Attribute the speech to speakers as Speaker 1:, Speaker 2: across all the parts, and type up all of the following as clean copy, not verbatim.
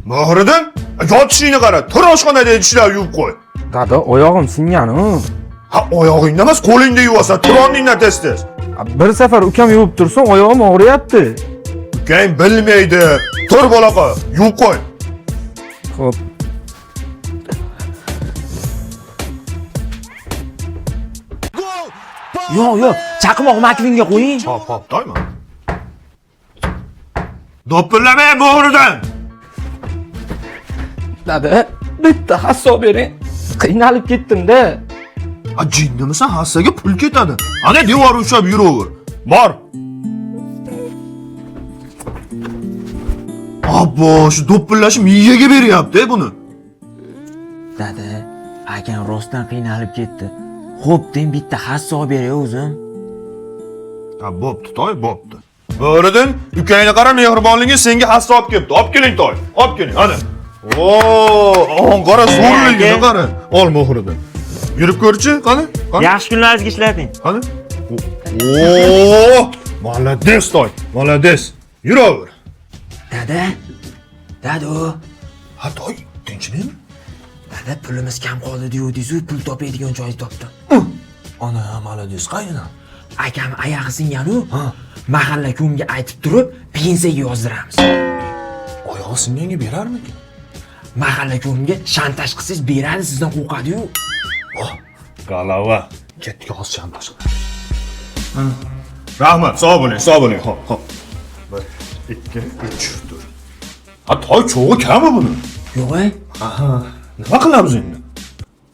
Speaker 1: Mohriddin, yotishingni qara, tur oshxonada idishlar yuvib qo'y.
Speaker 2: Dada, oyog'im singani.
Speaker 1: Ha, oyog'ingni emas, qo'lingda yuvasan, tur o'rningdan tez-tez.
Speaker 2: Bir safar ukam yuvib tursin, oyog'im og'riyapti.
Speaker 1: Ukang bilmaydi. Tur bolaqa, yuvib qo'y.
Speaker 2: Xo'p.
Speaker 3: Yo'q, chaqmoq makvinga qo'ying.
Speaker 1: Hop, doyma. Do'pillamay Mohriddin.
Speaker 2: Dada, bitta hasso bering. Qiynalib ketdim-da.
Speaker 1: Ha, jinnimisan, hassaga pul ketadi. Ana devor ushlab yuraver. Bor. Abbo, shu do'pillashim miyaga beryapti buni.
Speaker 3: Dada, akam rostdan qiynalib ketdi. Xo'p, den bitta hasso beray o'zim.
Speaker 1: Ha, bo'pti, toy, bo'pti. Mohriddin, ukangni qara, mehribonligi senga hassa olib kelibdi. Olib keling, toy. Olib keling, ana. Qara zo'rligini qara. Ol Mohriddin. Yurib ko'rchi, qani?
Speaker 3: Yaxshi kunlaringizga ishlating.
Speaker 1: Qani? Молодец, toy. Молодец. Yuraver.
Speaker 3: Dada.
Speaker 1: Ha, toy, tinchlikmi?
Speaker 3: Dada, pulimiz kam qoldi deyodiz-ku, pul topadigan joy topdim.
Speaker 1: Ana, молодец, qaynam.
Speaker 3: Akam oyog'i singan-ku. Mahalla ko'mga aytib turib, pensiyaga yozdiramiz.
Speaker 1: Oyog'i singanga berarmikin?
Speaker 3: Mahalla ko'mga shantaj qilsangiz beradi, sizdan qo'rqadi-yu.
Speaker 1: Galava. Ketga hozir shantaj qil. Rahmat, sog' bo'ling. Hop. 1, 2, 3, 4. Ha, toy cho'g'i kammi buni?
Speaker 3: Yo'q-ey.
Speaker 1: Aha. Nima qilamiz endi?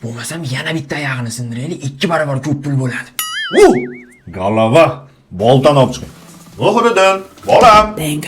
Speaker 3: Bo'lmasam yana bitta oyog'ini sindiraylik, 2 barobar ko'p pul bo'ladi.
Speaker 1: Galava. Boltani olib chiqing. Mohriddin, bolam.
Speaker 3: Deng.